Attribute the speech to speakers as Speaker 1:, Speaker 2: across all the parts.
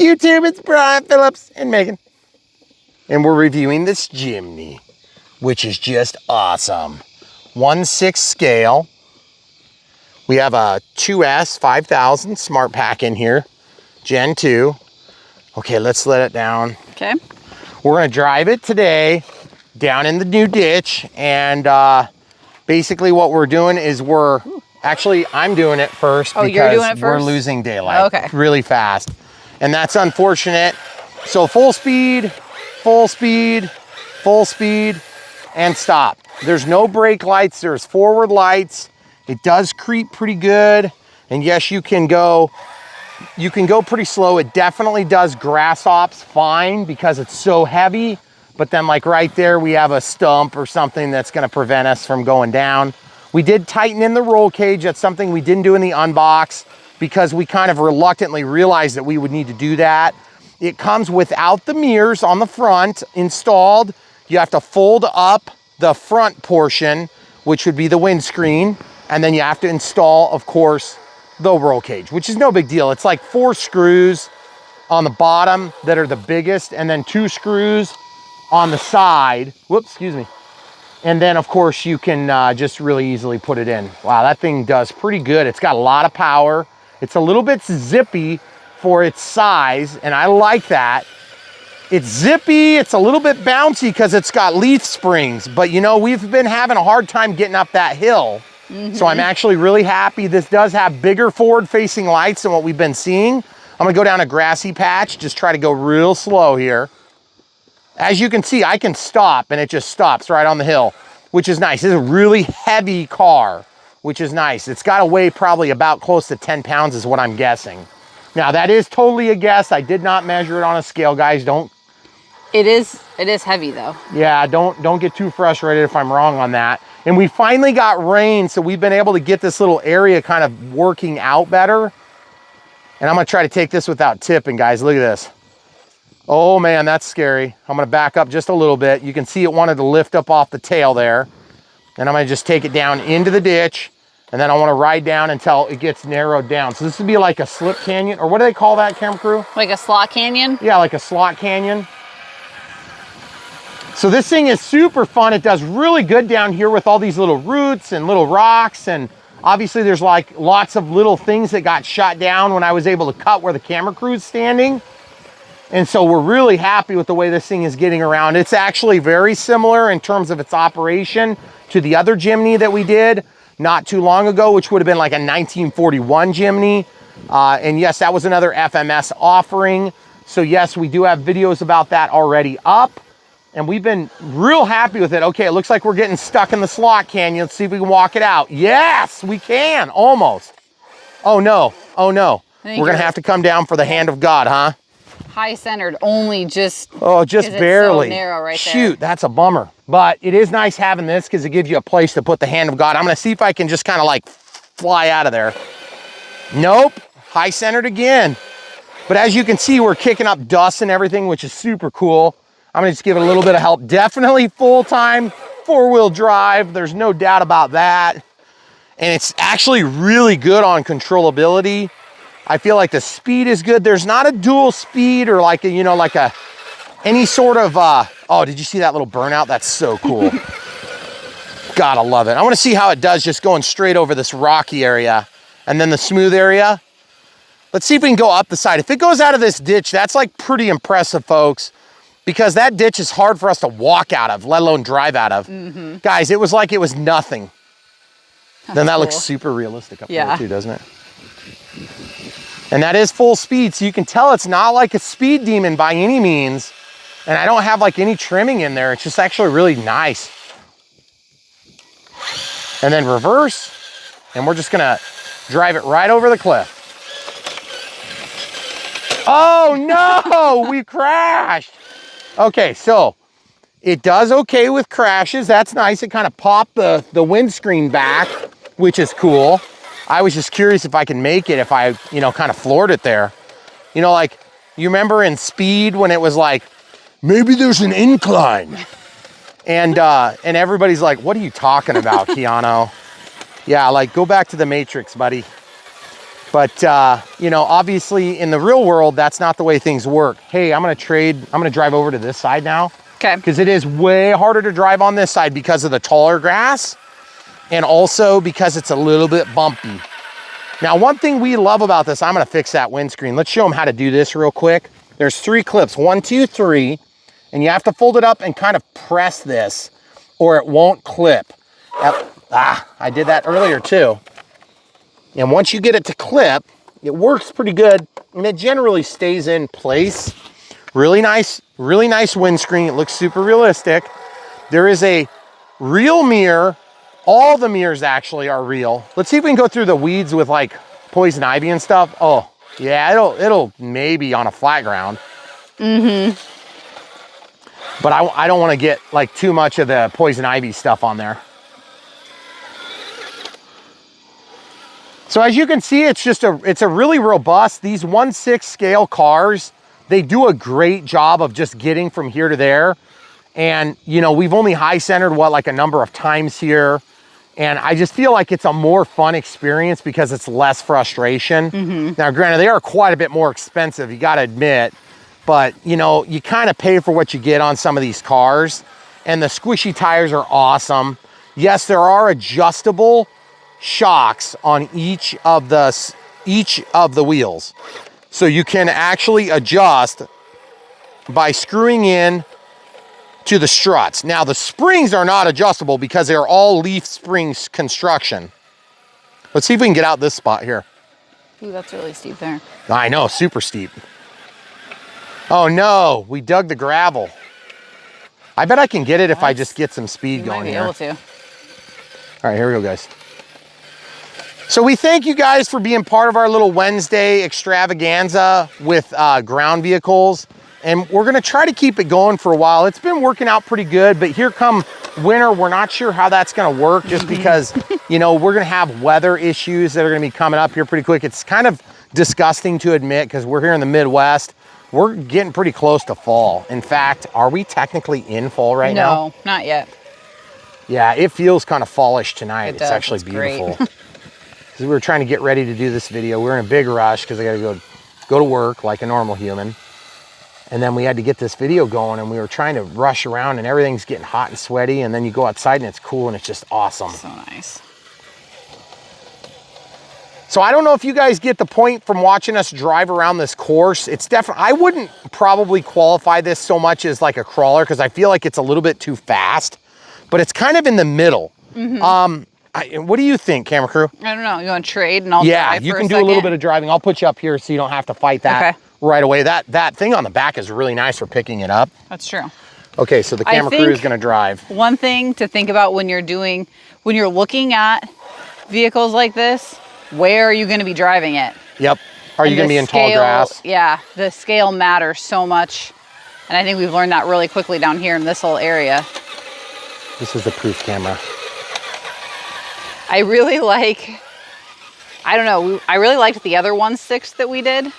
Speaker 1: YouTube, it's Brian Phillips and Megan. And we're reviewing this Jimny, which is just awesome. 1/6 scale. We have a 2S 5000 Smart Pack in here, Gen 2. Okay, let's let it down.
Speaker 2: Okay.
Speaker 1: We're gonna drive it today down in the new ditch, and basically what we're doing is I'm doing it first because
Speaker 2: you're doing it
Speaker 1: we're
Speaker 2: first?
Speaker 1: losing daylight really fast. And that's unfortunate. So full speed, full speed, full speed, and stop. There's no brake lights, there's forward lights. It does creep pretty good. And yes, you can go pretty slow. It definitely does grass ops fine because it's so heavy. But then like right there, we have a stump or something that's gonna prevent us from going down. We did tighten in the roll cage. That's something we didn't do in the Unbox because we kind of reluctantly realized that we would need to do that. It comes without the mirrors on the front installed. You have to fold up the front portion, which would be the windscreen. And then you have to install, of course, the roll cage, which is no big deal. It's like 4 screws on the bottom that are the biggest, and then 2 screws on the side. Whoops, excuse me. And then of course you can just really easily put it in. Wow, that thing does pretty good. It's got a lot of power. It's a little bit zippy for its size, and I like that. It's zippy, it's a little bit bouncy because it's got leaf springs, but you know, we've been having a hard time getting up that hill. So I'm actually really happy. This does have bigger forward facing lights than what we've been seeing. I'm gonna go down a grassy patch, just try to go real slow here. As you can see, I can stop and it just stops right on the hill, which is nice. It's a really heavy car, which is nice. It's got to weigh probably about close to 10 pounds is what I'm guessing. Now that is totally a guess. I did not measure it on a scale, guys.
Speaker 2: It is heavy though.
Speaker 1: Yeah, don't get too frustrated if I'm wrong on that. And we finally got rain, so we've been able to get this little area kind of working out better. And I'm gonna try to take this without tipping, guys. Look at this. Oh man, that's scary. I'm gonna back up just a little bit. You can see it wanted to lift up off the tail there. And I'm gonna just take it down into the ditch, and then I wanna ride down until it gets narrowed down. So this would be like a slip canyon, or what do they call that, camera crew?
Speaker 2: Like a slot canyon?
Speaker 1: Yeah, like a slot canyon. So this thing is super fun. It does really good down here with all these little roots and little rocks, and obviously there's like lots of little things that got shot down when I was able to cut where the camera crew's standing. And so we're really happy with the way this thing is getting around. It's actually very similar in terms of its operation to the other Jimny that we did not too long ago, which would have been like a 1941 Jimny. And yes, that was another FMS offering. So yes, we do have videos about that already up. And we've been real happy with it. Okay, it looks like we're getting stuck in the slot canyon. Let's see if we can walk it out. Yes, we can, almost. Oh no, oh no. We're gonna have to come down for the hand of God, huh?
Speaker 2: High centered, only just.
Speaker 1: Oh, just barely.
Speaker 2: It's so narrow right there.
Speaker 1: Shoot, that's a bummer. But it is nice having this because it gives you a place to put the hand of God. I'm gonna see if I can just kind of like fly out of there. Nope, high centered again. But as you can see, we're kicking up dust and everything, which is super cool. I'm gonna just give it a little bit of help. Definitely full-time 4-wheel drive. There's no doubt about that. And it's actually really good on controllability. I feel like the speed is good. There's not a dual speed or like a, you know, like any sort of, oh, did you see that little burnout? That's so cool. Gotta love it. I wanna see how it does just going straight over this rocky area and then the smooth area. Let's see if we can go up the side. If it goes out of this ditch, that's like pretty impressive, folks, because that ditch is hard for us to walk out of, let alone drive out of. Guys, it was like it was nothing. Then that looks super realistic up there too, doesn't it? And that is full speed, so you can tell it's not like a speed demon by any means. And I don't have like any trimming in there. It's just actually really nice. And then reverse, and we're just gonna drive it right over the cliff. Oh no, we crashed. Okay, so it does okay with crashes. That's nice. It kind of popped the windscreen back, which is cool. I was just curious if I can make it if I, you know, kind of floored it there. You know, like, you remember in Speed when it was like, maybe there's an incline. And everybody's like, what are you talking about, Keanu? Yeah, like, go back to the Matrix, buddy. But, you know, obviously in the real world, that's not the way things work. Hey, I'm gonna drive over to this side now.
Speaker 2: Okay.
Speaker 1: Because it is way harder to drive on this side because of the taller grass and also because it's a little bit bumpy. Now, one thing we love about this, I'm gonna fix that windscreen. Let's show them how to do this real quick. There's 3 clips, 1, 2, 3, and you have to fold it up and kind of press this or it won't clip. I did that earlier too. And once you get it to clip, it works pretty good and it generally stays in place. Really nice windscreen. It looks super realistic. There is a real mirror. All the mirrors actually are real. Let's see if we can go through the weeds with like poison ivy and stuff. Oh, yeah, it'll maybe on a flat ground. Mm-hmm. But I don't want to get like too much of the poison ivy stuff on there. So as you can see, it's a really robust, these 1/6 scale cars, they do a great job of just getting from here to there. And you know, we've only high centered like a number of times here. And I just feel like it's a more fun experience because it's less frustration. Mm-hmm. Now, granted, they are quite a bit more expensive, you gotta admit, but you know, you kind of pay for what you get on some of these cars. And the squishy tires are awesome. Yes, there are adjustable shocks on each of the wheels. So you can actually adjust by screwing in to the struts. Now the springs are not adjustable because they're all leaf springs construction. Let's see if we can get out this spot here.
Speaker 2: Ooh, that's really steep there.
Speaker 1: I know, super steep. Oh no, we dug the gravel. I bet I can get it if I just get some speed going here.
Speaker 2: You might be able to.
Speaker 1: All right, here we go, guys. So we thank you guys for being part of our little Wednesday extravaganza with ground vehicles. And we're gonna try to keep it going for a while. It's been working out pretty good, but here come winter, we're not sure how that's gonna work just because, you know, we're gonna have weather issues that are gonna be coming up here pretty quick. It's kind of disgusting to admit because we're here in the Midwest. We're getting pretty close to fall. In fact, are we technically in fall right now?
Speaker 2: No, not yet.
Speaker 1: Yeah, it feels kind of fallish tonight.
Speaker 2: It's
Speaker 1: actually beautiful. We were trying to get ready to do this video. We were in a big rush because I gotta go to work like a normal human. And then we had to get this video going and we were trying to rush around and everything's getting hot and sweaty. And then you go outside and it's cool and it's just awesome.
Speaker 2: So nice.
Speaker 1: So I don't know if you guys get the point from watching us drive around this course. It's definitely, I wouldn't probably qualify this so much as like a crawler because I feel like it's a little bit too fast, but it's kind of in the middle. Mm-hmm. What do you think, camera crew?
Speaker 2: I don't know. You want to trade and I'll drive for
Speaker 1: you can
Speaker 2: a
Speaker 1: do a little
Speaker 2: second?
Speaker 1: bit of driving. I'll put you up here so you don't have to fight that right away. That thing on the back is really nice for picking it up.
Speaker 2: That's true.
Speaker 1: Okay, so the camera crew is going to drive.
Speaker 2: One thing to think about when you're looking at vehicles like this, where are you going to be driving it?
Speaker 1: Yep. Are you going to be in tall grass?
Speaker 2: Yeah, the scale matters so much. And I think we've learned that really quickly down here in this whole area.
Speaker 1: This is the proof camera.
Speaker 2: I really like, I don't know, I really liked the other 1/6 that we did.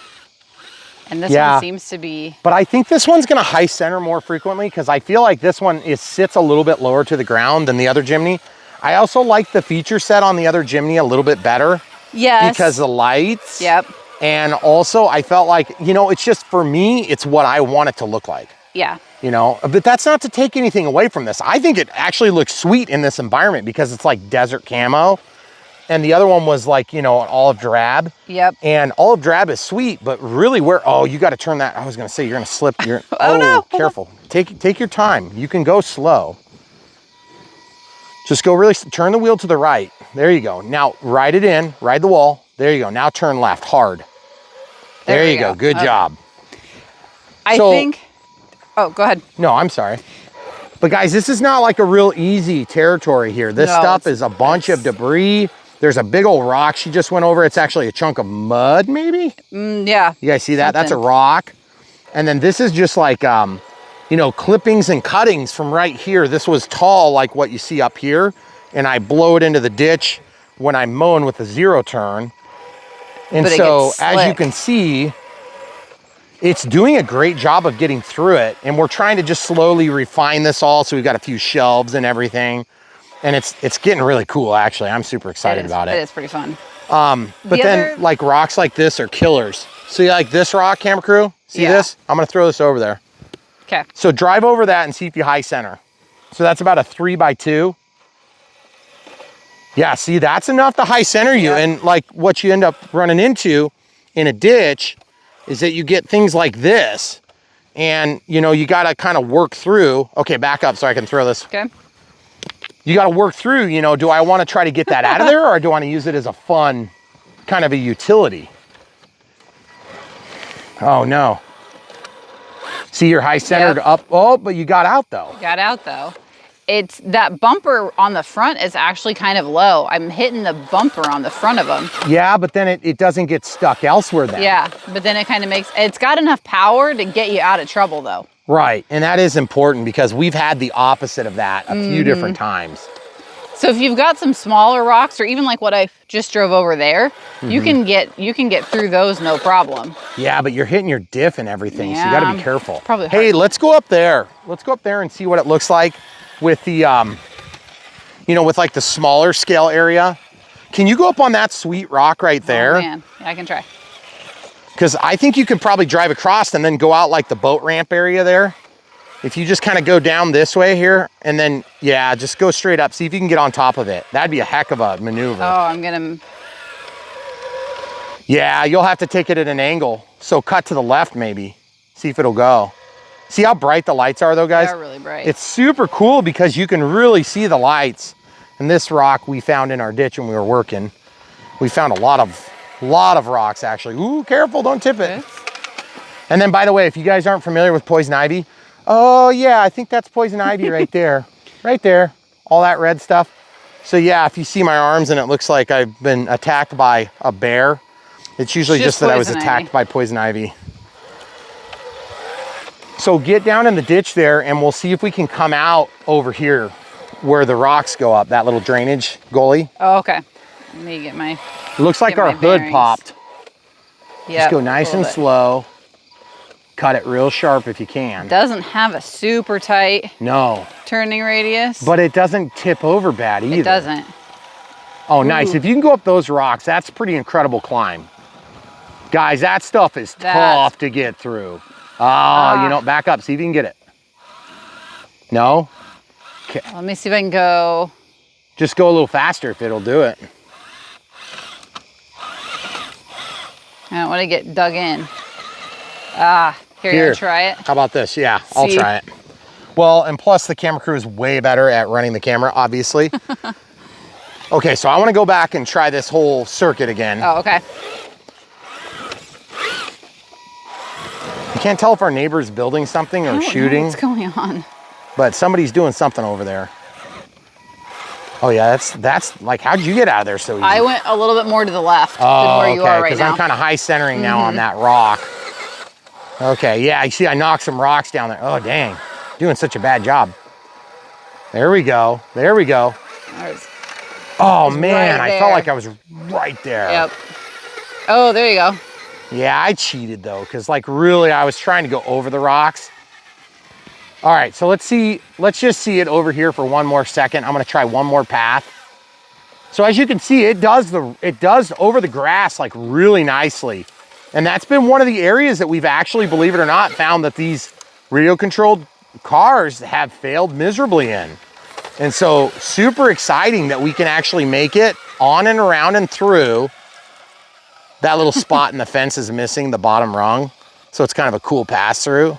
Speaker 2: And this one seems to be...
Speaker 1: But I think this one's going to high center more frequently because I feel like this one sits a little bit lower to the ground than the other Jimny. I also like the feature set on the other Jimny a little bit better.
Speaker 2: Yes.
Speaker 1: Because the lights.
Speaker 2: Yep.
Speaker 1: And also I felt like, you know, it's just for me, it's what I want it to look like.
Speaker 2: Yeah.
Speaker 1: You know, but that's not to take anything away from this. I think it actually looks sweet in this environment because it's like desert camo. And the other one was like, you know, an olive drab.
Speaker 2: Yep.
Speaker 1: And olive drab is sweet, but really you got to turn that. I was going to say, you're going to slip.
Speaker 2: Oh, no.
Speaker 1: Careful. Take your time. You can go slow. Just go really, turn the wheel to the right. There you go. Now ride it in, ride the wall. There you go. Now turn left hard. There you go. Good job.
Speaker 2: I think, oh, go ahead.
Speaker 1: No, I'm sorry. But guys, this is not like a real easy territory here. This stuff is a bunch of debris. There's a big old rock she just went over. It's actually a chunk of mud, maybe?
Speaker 2: Yeah.
Speaker 1: You guys see that? That's a rock. And then this is just like, you know, clippings and cuttings from right here. This was tall like what you see up here. And I blow it into the ditch when I'm mowing with a 0 turn. And so as you can see, it's doing a great job of getting through it. And we're trying to just slowly refine this all. So we've got a few shelves and everything. And it's getting really cool, actually. I'm super excited about it.
Speaker 2: It is pretty fun.
Speaker 1: But then like rocks like this are killers. See like this rock, camera crew? See this? I'm gonna throw this over there.
Speaker 2: Okay.
Speaker 1: So drive over that and see if you high center. So that's about a 3x2. Yeah, see, that's enough to high center you. And like what you end up running into in a ditch is that you get things like this. And you know, you gotta kind of work through. Okay, back up so I can throw this.
Speaker 2: Okay.
Speaker 1: You gotta work through, you know, do I wanna try to get that out of there or do I wanna use it as a fun kind of a utility? Oh no. See, you're high centered up. Oh, but you got out though.
Speaker 2: Got out though. It's that bumper on the front is actually kind of low. I'm hitting the bumper on the front of them.
Speaker 1: Yeah, but then it doesn't get stuck elsewhere then.
Speaker 2: Yeah, but then it kind of makes, it's got enough power to get you out of trouble though.
Speaker 1: Right, and that is important because we've had the opposite of that a few different times.
Speaker 2: So if you've got some smaller rocks, or even like what I just drove over there, you can get through those no problem.
Speaker 1: Yeah, but you're hitting your diff and everything, so you got to be careful.
Speaker 2: Probably.
Speaker 1: Hey, let's go up there. Let's go up there and see what it looks like with the, you know, with like the smaller scale area. Can you go up on that sweet rock right there?
Speaker 2: Oh, man, yeah, I can try.
Speaker 1: Because I think you could probably drive across and then go out like the boat ramp area there. If you just kind of go down this way here and then, yeah, just go straight up. See if you can get on top of it. That'd be a heck of a maneuver.
Speaker 2: Oh, I'm gonna.
Speaker 1: Yeah, you'll have to take it at an angle. So cut to the left maybe. See if it'll go. See how bright the lights are though, guys?
Speaker 2: They're really bright.
Speaker 1: It's super cool because you can really see the lights. And this rock we found in our ditch when we were working. We found a lot of rocks actually. Ooh, careful, don't tip it.
Speaker 2: Okay.
Speaker 1: And then by the way, if you guys aren't familiar with poison ivy, oh yeah, I think that's poison ivy right there. Right there, all that red stuff. So yeah, if you see my arms and it looks like I've been attacked by a bear, it's usually just that I was attacked by poison ivy. So get down in the ditch there and we'll see if we can come out over here where the rocks go up, that little drainage gully.
Speaker 2: Oh, okay. Let me get my.
Speaker 1: It looks like our hood popped.
Speaker 2: Yeah.
Speaker 1: Just go nice and slow. Cut it real sharp if you can.
Speaker 2: Doesn't have a super tight turning radius.
Speaker 1: But it doesn't tip over bad either.
Speaker 2: It doesn't.
Speaker 1: Oh, nice. If you can go up those rocks, that's pretty incredible climb. Guys, that stuff is tough to get through. Oh, you know, back up. See if you can get it. No? Okay.
Speaker 2: Let me see if I can go.
Speaker 1: Just go a little faster if it'll do it.
Speaker 2: I don't want to get dug in. Here, you try it.
Speaker 1: How about this? Yeah, I'll try it. Well, and plus the camera crew is way better at running the camera, obviously. Okay, so I want to go back and try this whole circuit again.
Speaker 2: Oh, okay.
Speaker 1: You can't tell if our neighbor's building something or shooting.
Speaker 2: What's going on?
Speaker 1: But somebody's doing something over there. Oh yeah, that's like, how'd you get out of there so easy?
Speaker 2: I went a little bit more to the left than where you are right now.
Speaker 1: Because I'm kind of high centering now on that rock. Okay, yeah, you see I knocked some rocks down there. Oh, dang. Doing such a bad job. There we go. There we go. Oh, man, I felt like I was right there.
Speaker 2: Yep. Oh, there you go.
Speaker 1: Yeah, I cheated, though, because, like, really, I was trying to go over the rocks. All right, so let's just see it over here for one more second. I'm going to try one more path. So as you can see, it does over the grass, like, really nicely. And that's been one of the areas that we've actually, believe it or not, found that these radio-controlled cars have failed miserably in. And so super exciting that we can actually make it on and around and through. That little spot in the fence is missing, the bottom rung. So it's kind of a cool pass through.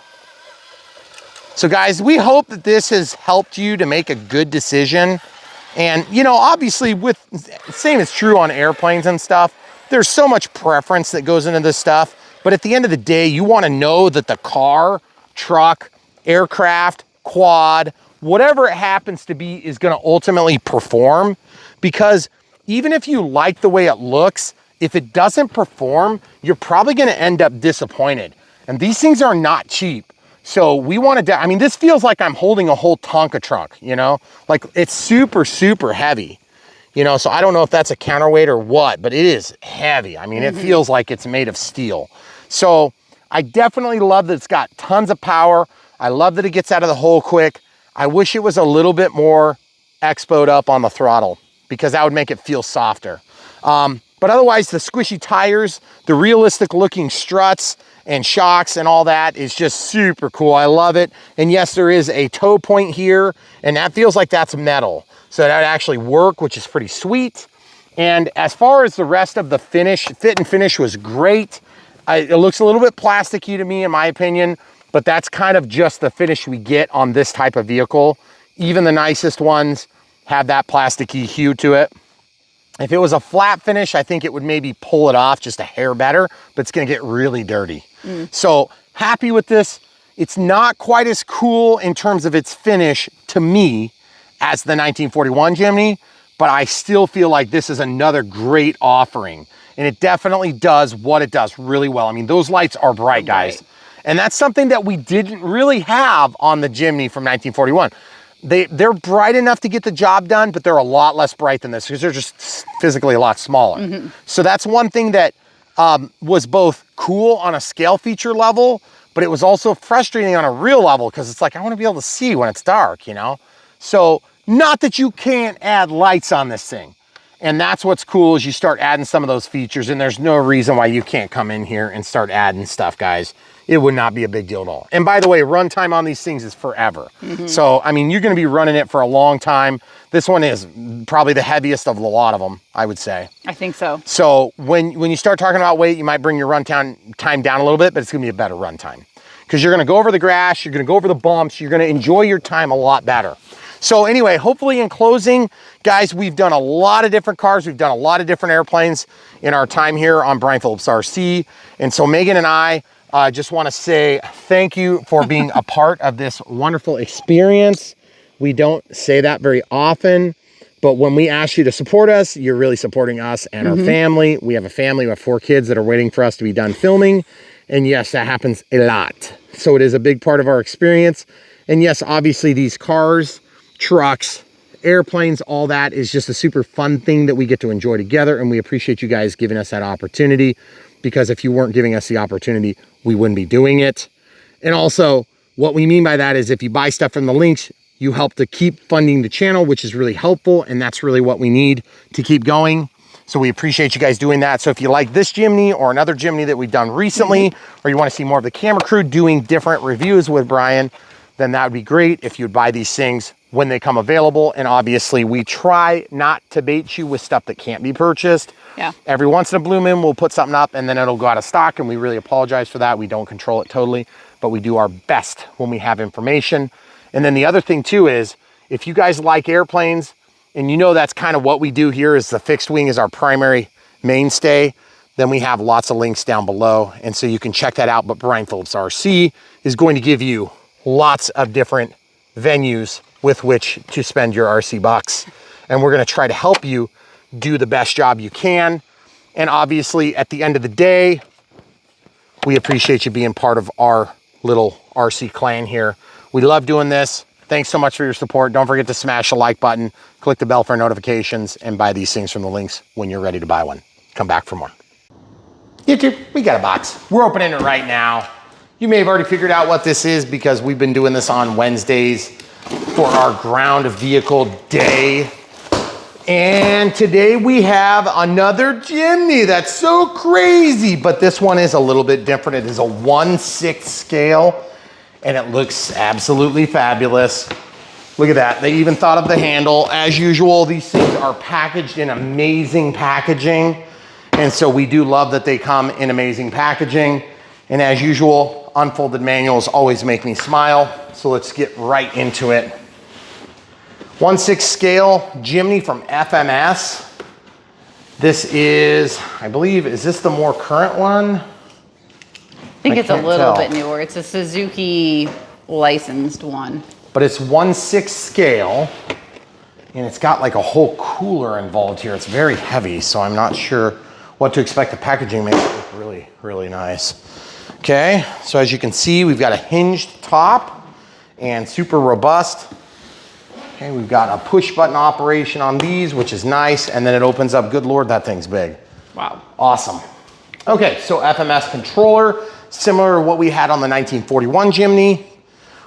Speaker 1: So guys, we hope that this has helped you to make a good decision. And you know, obviously same is true on airplanes and stuff. There's so much preference that goes into this stuff, but at the end of the day, you want to know that the car, truck, aircraft, quad, whatever it happens to be is going to ultimately perform. Because even if you like the way it looks, if it doesn't perform, you're probably going to end up disappointed. And these things are not cheap. So we want to, I mean, this feels like I'm holding a whole Tonka truck, you know, like it's super, super heavy. You know, so I don't know if that's a counterweight or what, but it is heavy. I mean, it feels like it's made of steel. So I definitely love that it's got tons of power. I love that it gets out of the hole quick. I wish it was a little bit more expoed up on the throttle because that would make it feel softer. But otherwise, the squishy tires, the realistic looking struts and shocks and all that is just super cool. I love it. And yes, there is a toe point here, and that feels like that's metal. So that would actually work, which is pretty sweet. And as far as the rest of the finish, fit and finish was great. It looks a little bit plasticky to me, in my opinion, but that's kind of just the finish we get on this type of vehicle. Even the nicest ones have that plasticky hue to it. If it was a flat finish, I think it would maybe pull it off just a hair better, but it's gonna get really dirty. So happy with this. It's not quite as cool in terms of its finish to me as the 1941 Jimny, but I still feel like this is another great offering. And it definitely does what it does really well. I mean, those lights are bright, guys. And that's something that we didn't really have on the Jimny from 1941. They're bright enough to get the job done, but they're a lot less bright than this because they're just physically a lot smaller. So that's one thing that was both cool on a scale feature level, but it was also frustrating on a real level because it's like, I want to be able to see when it's dark, you know? So not that you can't add lights on this thing. And that's what's cool is you start adding some of those features, and there's no reason why you can't come in here and start adding stuff, guys. It would not be a big deal at all. And by the way, runtime on these things is forever. So, I mean, you're gonna be running it for a long time. This one is probably the heaviest of a lot of them, I would say.
Speaker 2: I think so.
Speaker 1: So when you start talking about weight, you might bring your time down a little bit, but it's gonna be a better runtime. Because you're gonna go over the grass, you're gonna go over the bumps, you're gonna enjoy your time a lot better. So anyway, hopefully in closing, guys, we've done a lot of different cars. We've done a lot of different airplanes in our time here on Brian Phillips RC. And so Megan and I just want to say thank you for being a part of this wonderful experience. We don't say that very often, but when we ask you to support us, you're really supporting us and our family. We have a family, we have 4 kids that are waiting for us to be done filming. And yes, that happens a lot. So it is a big part of our experience. And yes, obviously these cars, trucks, airplanes, all that is just a super fun thing that we get to enjoy together. And we appreciate you guys giving us that opportunity, because if you weren't giving us the opportunity, we wouldn't be doing it. And also what we mean by that is if you buy stuff from the links, you help to keep funding the channel, which is really helpful. And that's really what we need to keep going. So we appreciate you guys doing that. So if you like this Jimny or another Jimny that we've done recently, or you want to see more of the camera crew doing different reviews with Brian, then that would be great if you'd buy these things when they come available. And obviously we try not to bait you with stuff that can't be purchased.
Speaker 2: Yeah.
Speaker 1: Every once in a blue moon, we'll put something up and then it'll go out of stock, and we really apologize for that. We don't control it totally, but we do our best when we have information. And then the other thing too is, if you guys like airplanes, and you know that's kind of what we do here, is the fixed wing is our primary mainstay, then we have lots of links down below. And so you can check that out. But Brian Phillips RC is going to give you lots of different venues with which to spend your RC bucks. And we're gonna try to help you do the best job you can. And obviously at the end of the day, we appreciate you being part of our little RC clan here. We love doing this. Thanks so much for your support. Don't forget to smash the like button, click the bell for notifications, and buy these things from the links when you're ready to buy one. Come back for more. YouTube, we got a box. We're opening it right now. You may have already figured out what this is because we've been doing this on Wednesdays for our ground vehicle day. And today we have another Jimny. That's so crazy, but this one is a little bit different. It is a 1/6 scale, and it looks absolutely fabulous. Look at that. They even thought of the handle. As usual, these things are packaged in amazing packaging. And so we do love that they come in amazing packaging. And as usual, unfolded manuals always make me smile. So let's get right into it. 1/6 scale Jimny from FMS. This is, I believe, is this the more current one?
Speaker 2: I think it's a little bit newer. It's a Suzuki licensed one.
Speaker 1: But it's 1/6 scale, and it's got like a whole cooler involved here. It's very heavy, so I'm not sure what to expect. The packaging makes it look really, really nice. Okay, so as you can see, we've got a hinged top and super robust. Okay, we've got a push button operation on these, which is nice. And then it opens up. Good Lord, that thing's big.
Speaker 2: Wow.
Speaker 1: Awesome. Okay, so FMS controller, similar to what we had on the 1941 Jimny.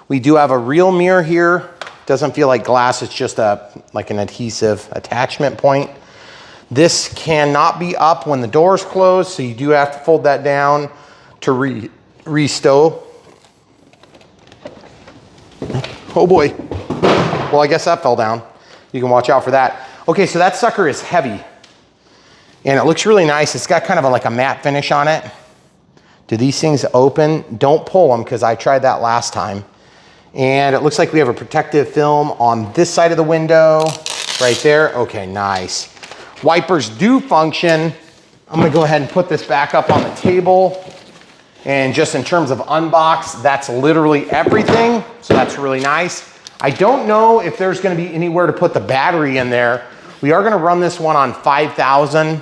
Speaker 1: We do have a real mirror here. Doesn't feel like glass, it's just like an adhesive attachment point. This cannot be up when the door's closed, so you do have to fold that down to restow. Oh boy. Well, I guess that fell down. You can watch out for that. Okay, so that sucker is heavy. And it looks really nice. It's got kind of like a matte finish on it. Do these things open? Don't pull them, because I tried that last time. And it looks like we have a protective film on this side of the window, right there. Okay, nice. Wipers do function. I'm gonna go ahead and put this back up on the table. And just in terms of Unbox, that's literally everything. So that's really nice. I don't know if there's gonna be anywhere to put the battery in there. We are gonna run this one on 5000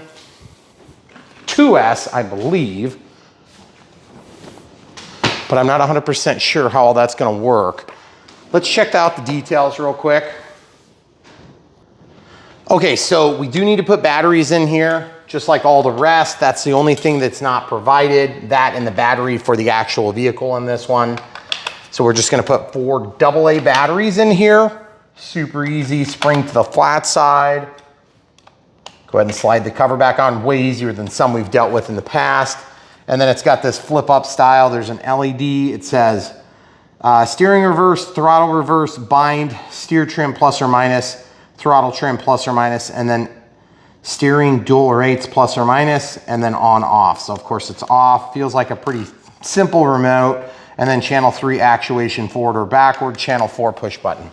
Speaker 1: 2S, I believe. But I'm not 100% sure how all that's gonna work. Let's check out the details real quick. Okay, so we do need to put batteries in here, just like all the rest. That's the only thing that's not provided, that and the battery for the actual vehicle in this one. So we're just gonna put 4 AA batteries in here. Super easy, spring to the flat side. Go ahead and slide the cover back on, way easier than some we've dealt with in the past. And then it's got this flip up style. There's an LED. It says steering reverse, throttle reverse, bind, steer trim plus or minus, throttle trim plus or minus, and then steering dual rates plus or minus, and then on off. So of course it's off. Feels like a pretty simple remote. And then channel 3 actuation forward or backward, channel 4 push button.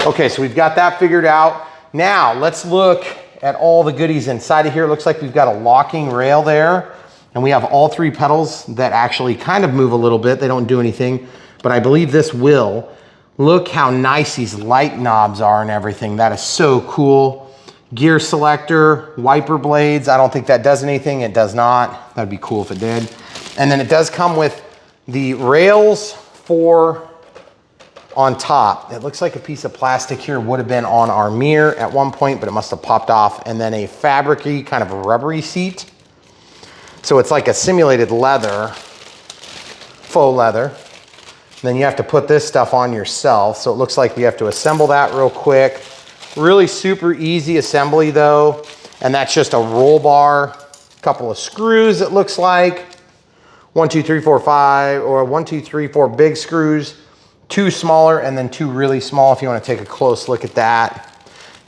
Speaker 1: Okay, so we've got that figured out. Now let's look at all the goodies inside of here. It looks like we've got a locking rail there. And we have all 3 pedals that actually kind of move a little bit. They don't do anything, but I believe this will. Look how nice these light knobs are and everything. That is so cool. Gear selector, wiper blades. I don't think that does anything. It does not. That'd be cool if it did. And then it does come with the rails for on top. It looks like a piece of plastic here would have been on our mirror at one point, but it must have popped off. And then a fabric-y, kind of a rubbery seat. So it's like a simulated leather, faux leather. And then you have to put this stuff on yourself. So it looks like we have to assemble that real quick. Really super easy assembly though. And that's just a roll bar, couple of screws it looks like. 1, 2, 3, 4, 5, or 1, 2, 3, 4 big screws, 2 smaller, and then 2 really small if you want to take a close look at that.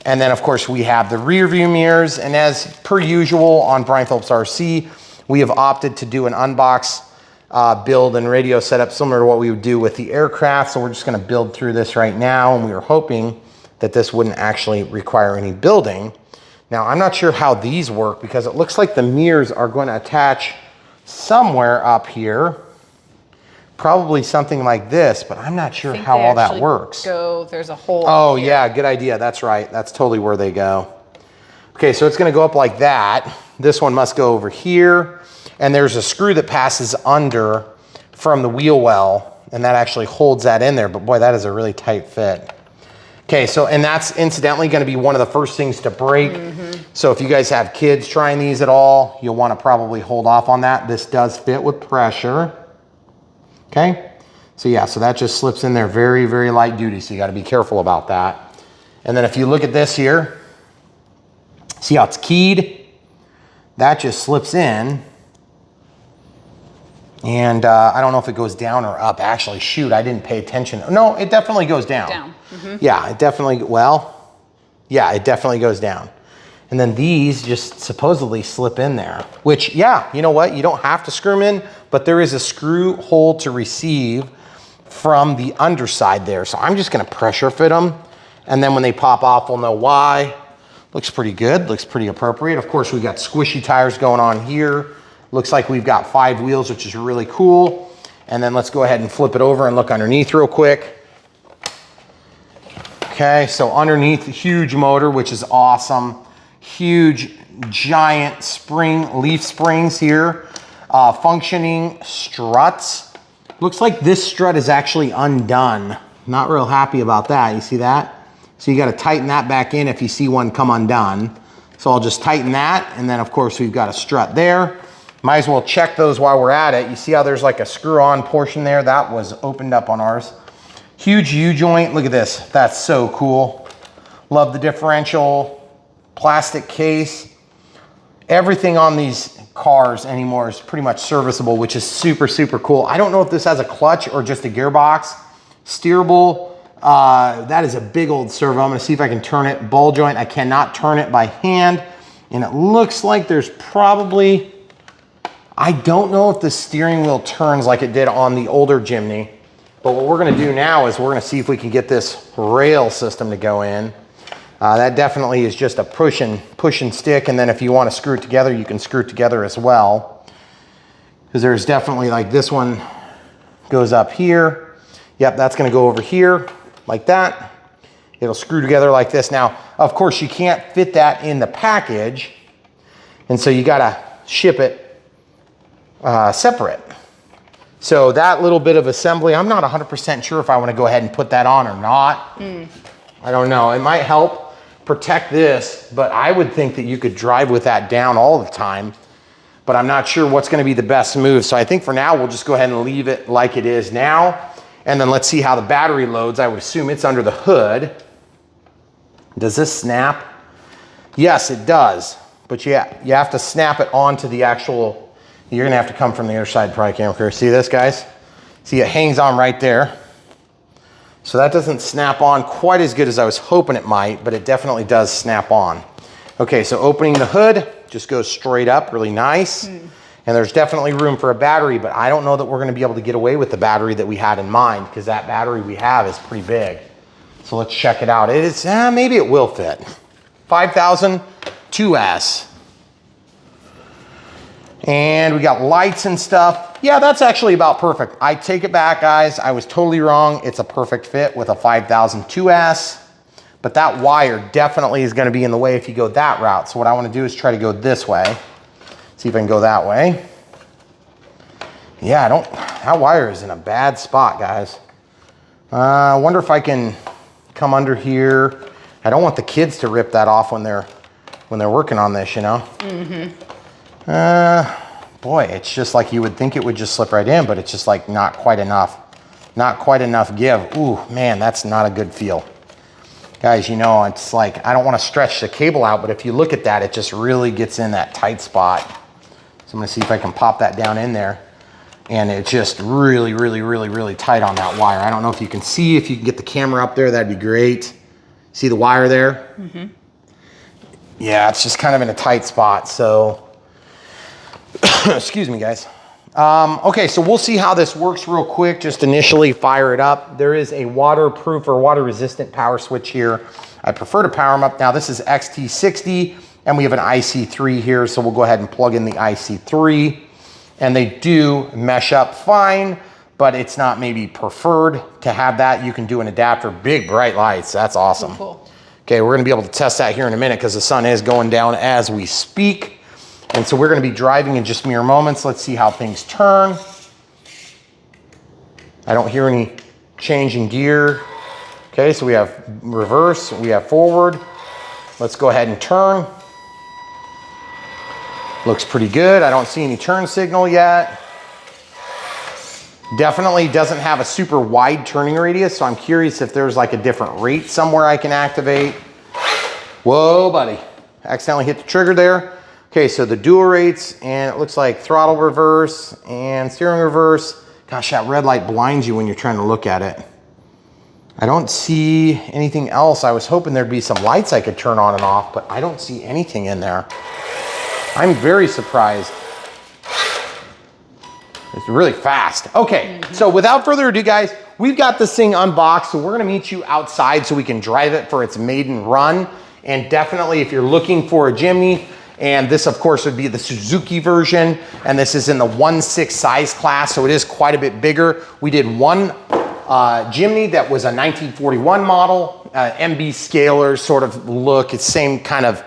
Speaker 1: And then of course we have the rear view mirrors. And as per usual on Brian Phillips RC, we have opted to do an Unbox build and radio setup similar to what we would do with the aircraft. So we're just gonna build through this right now. And we were hoping that this wouldn't actually require any building. Now, I'm not sure how these work because it looks like the mirrors are going to attach somewhere up here. Probably something like this, but I'm not sure how all that works.
Speaker 2: There's a hole.
Speaker 1: Oh yeah, good idea. That's right. That's totally where they go. Okay, so it's gonna go up like that. This one must go over here. And there's a screw that passes under from the wheel well, and that actually holds that in there. But boy, that is a really tight fit. Okay, so, and that's incidentally gonna be one of the first things to break. So if you guys have kids trying these at all, you'll wanna probably hold off on that. This does fit with pressure. Okay, so yeah, so that just slips in there very, very light duty. So you gotta be careful about that. And then if you look at this here, see how it's keyed? That just slips in. And I don't know if it goes down or up. Actually, shoot, I didn't pay attention. No, it definitely goes down. Yeah, it definitely, well, yeah, it definitely goes down. And then these just supposedly slip in there, which, yeah, you know what? You don't have to screw them in, but there is a screw hole to receive from the underside there. So I'm just gonna pressure fit them. And then when they pop off, we'll know why. Looks pretty good, looks pretty appropriate. Of course, we've got squishy tires going on here. Looks like we've got 5 wheels, which is really cool. And then let's go ahead and flip it over and look underneath real quick. Okay, so underneath, huge motor, which is awesome. Huge, giant spring, leaf springs here. Functioning struts. Looks like this strut is actually undone. Not real happy about that, you see that? So you gotta tighten that back in if you see one come undone. So I'll just tighten that, and then of course we've got a strut there. Might as well check those while we're at it. You see how there's like a screw-on portion there? That was opened up on ours. Huge U-joint, look at this. That's so cool. Love the differential plastic case. Everything on these cars anymore is pretty much serviceable, which is super, super cool. I don't know if this has a clutch or just a gearbox. Steerable, that is a big old servo. I'm gonna see if I can turn it. Ball joint, I cannot turn it by hand. And it looks like there's probably, I don't know if the steering wheel turns like it did on the older Jimny, but what we're gonna do now is we're gonna see if we can get this rail system to go in. That definitely is just a push and stick, and then if you want to screw it together, you can screw it together as well. Because there's definitely, like, this one goes up here. Yep, that's going to go over here like that. It'll screw together like this. Now, of course, you can't fit that in the package, and so you got to ship it separate. So that little bit of assembly, I'm not 100% sure if I want to go ahead and put that on or not. I don't know. It might help protect this, but I would think that you could drive with that down all the time, but I'm not sure what's going to be the best move. So I think for now, we'll just go ahead and leave it like it is now. And then let's see how the battery loads. I would assume it's under the hood. Does this snap? Yes, it does. But yeah, you have to snap it onto the actual, you're going to have to come from the other side, probably camera crew. See this, guys? See, it hangs on right there. So that doesn't snap on quite as good as I was hoping it might, but it definitely does snap on. Okay, so opening the hood, just goes straight up, really nice. And there's definitely room for a battery, but I don't know that we're gonna be able to get away with the battery that we had in mind, because that battery we have is pretty big. So let's check it out. It is, maybe it will fit. 5,000 2S. And we got lights and stuff. Yeah, that's actually about perfect. I take it back, guys. I was totally wrong. It's a perfect fit with a 5000 2S, but that wire definitely is gonna be in the way if you go that route. So what I wanna do is try to go this way. See if I can go that way. Yeah, that wire is in a bad spot, guys. I wonder if I can come under here. I don't want the kids to rip that off when they're working on this, you know? Boy, it's just like you would think it would just slip right in, but it's just like not quite enough. Not quite enough give. Ooh, man, that's not a good feel. Guys, you know, it's like, I don't want to stretch the cable out, but if you look at that, it just really gets in that tight spot. So I'm gonna see if I can pop that down in there. And it's just really, really, really, really tight on that wire. I don't know if you can see, if you can get the camera up there, that'd be great. See the wire there? Yeah, it's just kind of in a tight spot, so. Excuse me, guys. Okay, so we'll see how this works real quick. Just initially fire it up. There is a waterproof or water resistant power switch here. I prefer to power them up. Now this is XT60 and we have an IC3 here. So we'll go ahead and plug in the IC3 and they do mesh up fine, but it's not maybe preferred to have that. You can do an adapter, big bright lights. That's awesome.
Speaker 2: Cool.
Speaker 1: Okay, we're gonna be able to test that here in a minute because the sun is going down as we speak. And so we're gonna be driving in just mere moments. Let's see how things turn. I don't hear any change in gear. Okay, so we have reverse, we have forward. Let's go ahead and turn. Looks pretty good. I don't see any turn signal yet. Definitely doesn't have a super wide turning radius, so I'm curious if there's like a different rate somewhere I can activate. Whoa, buddy. Accidentally hit the trigger there. Okay, so the dual rates, and it looks like throttle reverse and steering reverse. Gosh, that red light blinds you when you're trying to look at it. I don't see anything else. I was hoping there'd be some lights I could turn on and off, but I don't see anything in there. I'm very surprised. It's really fast. Okay, so without further ado, guys, we've got this thing unboxed, so we're gonna meet you outside so we can drive it for its maiden run. And definitely if you're looking for a Jimny, and this of course would be the Suzuki version, and this is in the 1/6 size class, so it is quite a bit bigger. We did one Jimny that was a 1941 model, MB scaler sort of look. It's same kind of,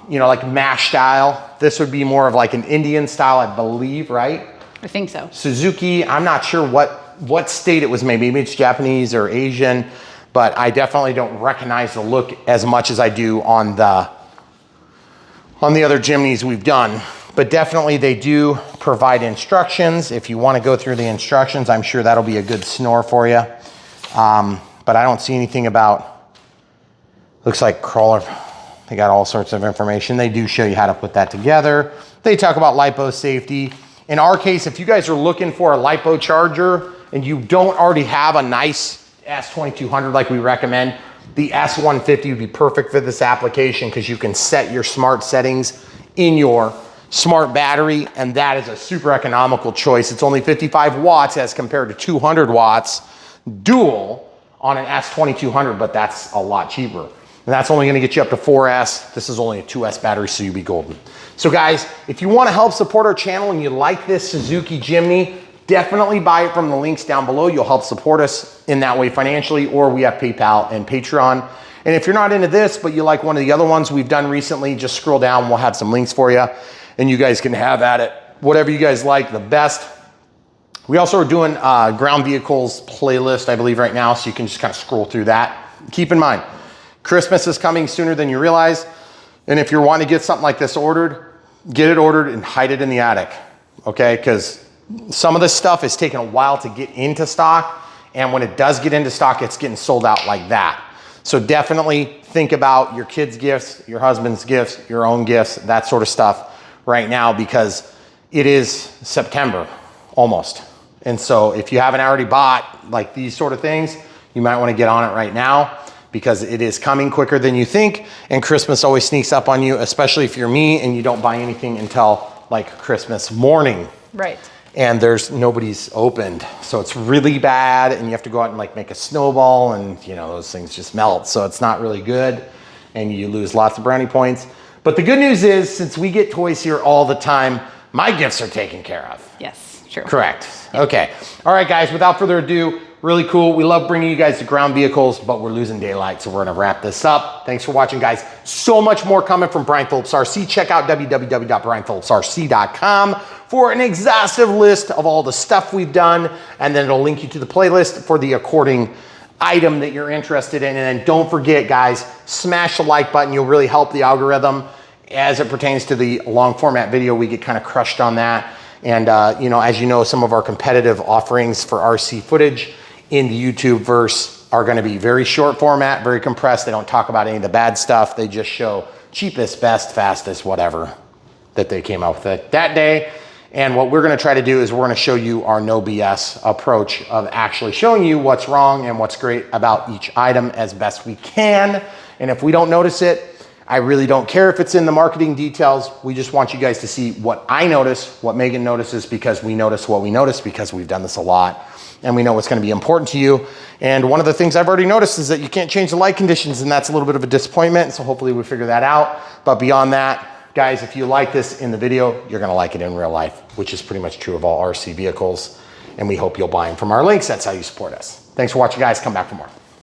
Speaker 1: you know, like MASH style. This would be more of like an Indian style, I believe, right?
Speaker 2: I think so.
Speaker 1: Suzuki, I'm not sure what state it was made. Maybe it's Japanese or Asian, but I definitely don't recognize the look as much as I do on the other Jimnys we've done. But definitely they do provide instructions. If you want to go through the instructions, I'm sure that'll be a good snore for you. But I don't see anything about, looks like crawler. They got all sorts of information. They do show you how to put that together. They talk about LiPo safety. In our case, if you guys are looking for a LiPo charger and you don't already have a nice S2200 like we recommend, the S150 would be perfect for this application because you can set your smart settings in your smart battery, and that is a super economical choice. It's only 55 watts as compared to 200 watts dual on an S2200, but that's a lot cheaper. And that's only gonna get you up to 4S. This is only a 2S battery, so you'll be golden. So guys, if you wanna help support our channel and you like this Suzuki Jimny, definitely buy it from the links down below. You'll help support us in that way financially, or we have PayPal and Patreon. And if you're not into this, but you like one of the other ones we've done recently, just scroll down, we'll have some links for you, and you guys can have at it. Whatever you guys like the best. We also are doing ground vehicles playlist, I believe right now, so you can just kind of scroll through that. Keep in mind, Christmas is coming sooner than you realize. And if you're wanting to get something like this ordered, get it ordered and hide it in the attic, okay? Because some of this stuff is taking a while to get into stock. And when it does get into stock, it's getting sold out like that. So definitely think about your kids' gifts, your husband's gifts, your own gifts, that sort of stuff right now, because it is September almost. And so if you haven't already bought like these sort of things, you might want to get on it right now because it is coming quicker than you think. And Christmas always sneaks up on you, especially if you're me and you don't buy anything until like Christmas morning.
Speaker 2: Right.
Speaker 1: And nobody's opened. So it's really bad, and you have to go out and like make a snowball, and you know, those things just melt. So it's not really good, and you lose lots of brownie points. But the good news is, since we get toys here all the time, my gifts are taken care of.
Speaker 2: Yes, true.
Speaker 1: Correct. Okay. All right, guys, without further ado, really cool. We love bringing you guys to ground vehicles, but we're losing daylight, so we're gonna wrap this up. Thanks for watching, guys. So much more coming from Brian Phillips RC. Check out www.brianphillipsrc.com for an exhaustive list of all the stuff we've done, and then it'll link you to the playlist for the according item that you're interested in. And then don't forget, guys, smash the like button. You'll really help the algorithm as it pertains to the long format video. We get kind of crushed on that. And you know, as you know, some of our competitive offerings for RC footage in the YouTube verse are gonna be very short format, very compressed. They don't talk about any of the bad stuff. They just show cheapest, best, fastest, whatever that they came up with that day. And what we're gonna try to do is we're gonna show you our no BS approach of actually showing you what's wrong and what's great about each item as best we can. And if we don't notice it, I really don't care if it's in the marketing details. We just want you guys to see what I notice, what Megan notices, because we notice what we notice because we've done this a lot and we know what's gonna be important to you. And one of the things I've already noticed is that you can't change the light conditions, and that's a little bit of a disappointment. So hopefully we figure that out. But beyond that, guys, if you like this in the video, you're gonna like it in real life, which is pretty much true of all RC vehicles. And we hope you'll buy them from our links. That's how you support us. Thanks for watching, guys. Come back for more.